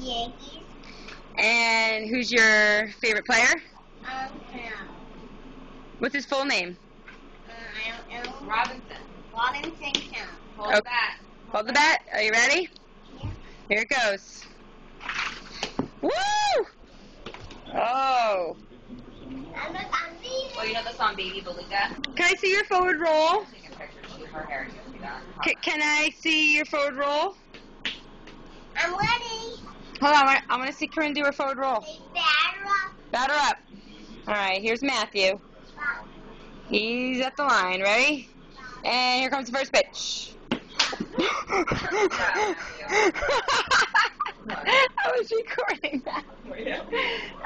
Yankees. And who's your favorite player? Yeah. What's his full name? I don't know. Robinson. Robinson Count. Hold the bat. Hold the bat. Are you ready? Yeah. Here it goes. Woo! Oh. Well, you know the song Baby Beluga? Can I see your forward roll? Take a picture. Her hair needs to be done. Can I see your forward roll? I'm ready. Hold on. I want to see Corinne do her forward roll. They batter up. Batter up. All right. Here's Matthew. He's at the line. Ready? And here comes the first pitch. I was recording that.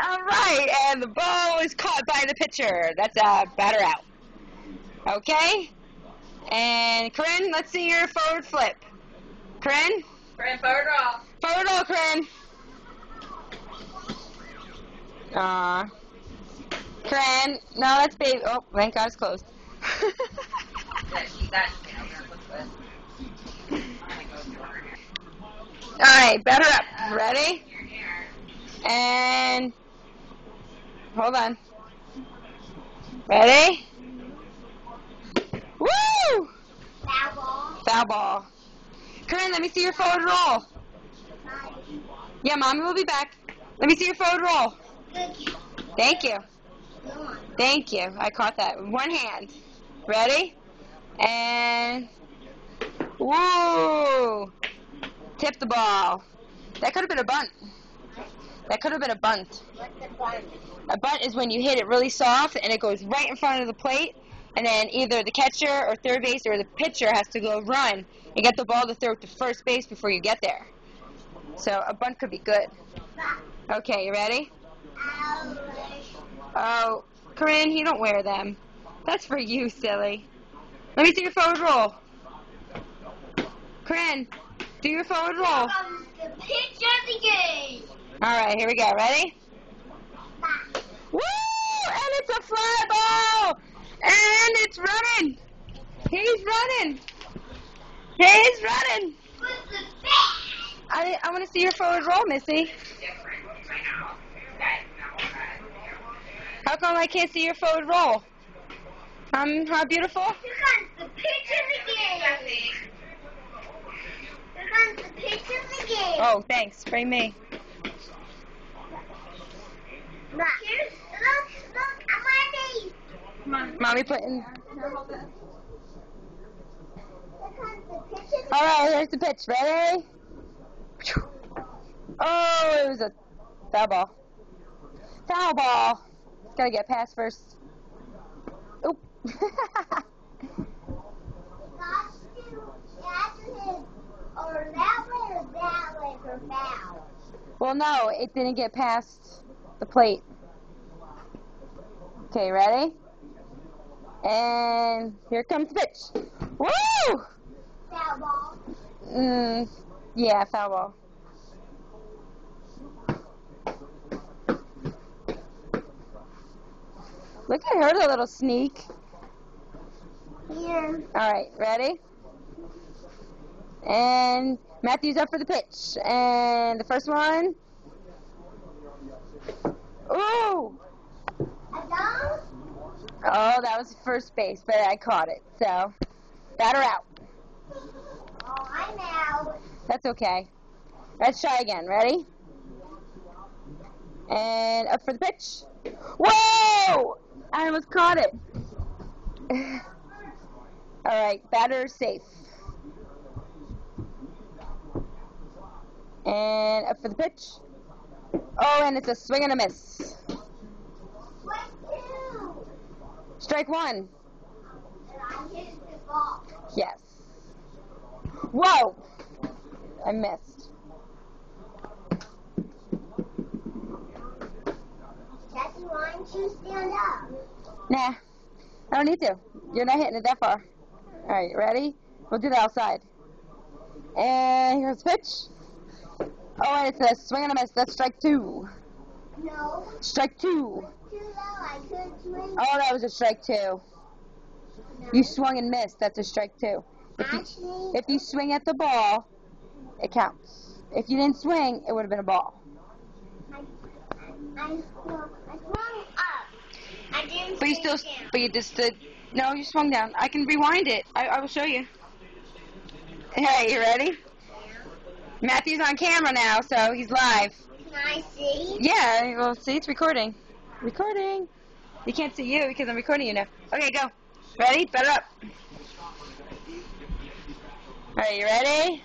All right, and the ball is caught by the pitcher. That's a batter out. Okay? And Corinne, let's see your forward flip. Corinne? Corinne, forward roll. Forward roll, Corinne. Corinne, no, that's baby. Oh, thank God it's closed. All right, batter up. Ready? And hold on. Ready? Woo! Foul ball. Foul ball. Corinne, let me see your forward roll. Yeah, Mommy will be back. Let me see your forward roll. Good. Thank you. Go on. Thank you. I caught that with one hand. Ready? And woo! Tip the ball. That could have been a bunt. That could have been a bunt. What's the bunt? A bunt is when you hit it really soft and it goes right in front of the plate, and then either the catcher or third base or the pitcher has to go run and get the ball to throw to first base before you get there. So a bunt could be good. Okay, you ready? Oh, Corinne, you don't wear them. That's for you, silly. Let me see your forward roll. Corinne, do your forward roll. The pitch of the game. All right, here we go. Ready? Woo! And it's a fly ball! And it's running! He's running! He's running! What's the pitch? I want to see your forward roll, Missy. How come I can't see your forward roll? How beautiful? Here comes the pitch of the game. Here comes the pitch of the game. Oh, thanks. Bring me. Look, I'm ready. Come on. Mommy putting... Here, hold this. Here comes the pitch of the game. All right, here's the pitch. Ready? Oh, it was a foul ball. Foul ball. Gotta get past first. Oop. Or that way or that way for foul. Well, no, it didn't get past the plate. Okay, ready? And here comes the pitch. Woo! Foul ball. Yeah, foul ball. Look at her, the little sneak. Here. All right, ready? And Matthew's up for the pitch. And the first one. Ooh! A dog? Oh, that was first base, but I caught it. So, batter out. Oh, I'm out. That's okay. Let's try again. Ready? And up for the pitch. Whoa! I almost caught it. All right, batter safe. And up for the pitch. Oh, and it's a swing and a miss. Strike one. And I hit the ball. Yes. Whoa! I missed. Jesse, why don't you stand up? Nah, I don't need to. You're not hitting it that far. All right, ready? We'll do that outside. And here's the pitch. Oh, and it's a swing and a miss. That's strike two. No. Strike two. Too low. I couldn't swing. Oh, that was a strike two. No. You swung and missed. That's a strike two. Actually, If you swing at the ball, it counts. If you didn't swing, it would have been a ball. I swung up. I didn't But you swing still, down. but you just stood. No, you swung down. I can rewind it. I will show you. Hey, you ready? Matthew's on camera now, so he's live. Can I see? Yeah, well, see, it's recording. Recording. You can't see you because I'm recording you now. Okay, go. Ready? Better up. All right, you ready?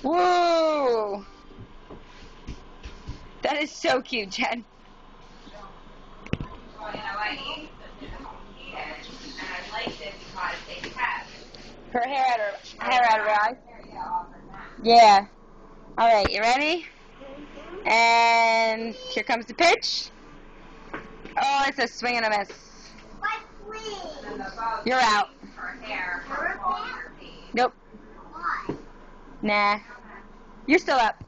Whoa! That is so cute, Jen. Well, you know what? He and I liked it because they kept Her hair out of her eyes. area off her neck. Yeah. All right, you ready? And here comes the pitch. Oh, it's a swing and a miss. What And swing? the bow, You're out. her hair, her on her feet. Nope. Why? Nah. You're still up.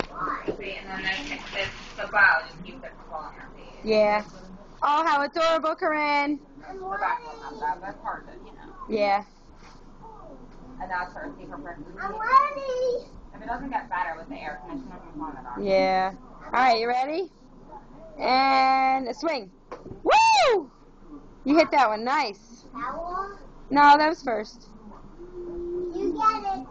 Why? See, and then this the bow just keeps it from falling her feet. Yeah. Oh, how adorable, Corinne. I'm The back ready. will have that, but part of it, you know. Yeah. And that's her, see her print. I'm ready. If it doesn't get better with the air conditioner, you want it on. Yeah. All right, you ready? And a swing. Woo! You hit that one. Nice. That one? No, that was first. You get it.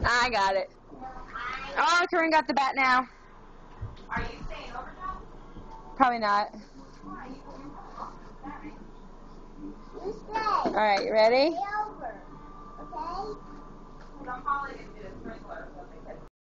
I got it. Oh, Corinne got the bat now. Are you staying over now? Probably not. You stay. All right, you ready? Stay over. Okay? I'm calling it the sprinkler.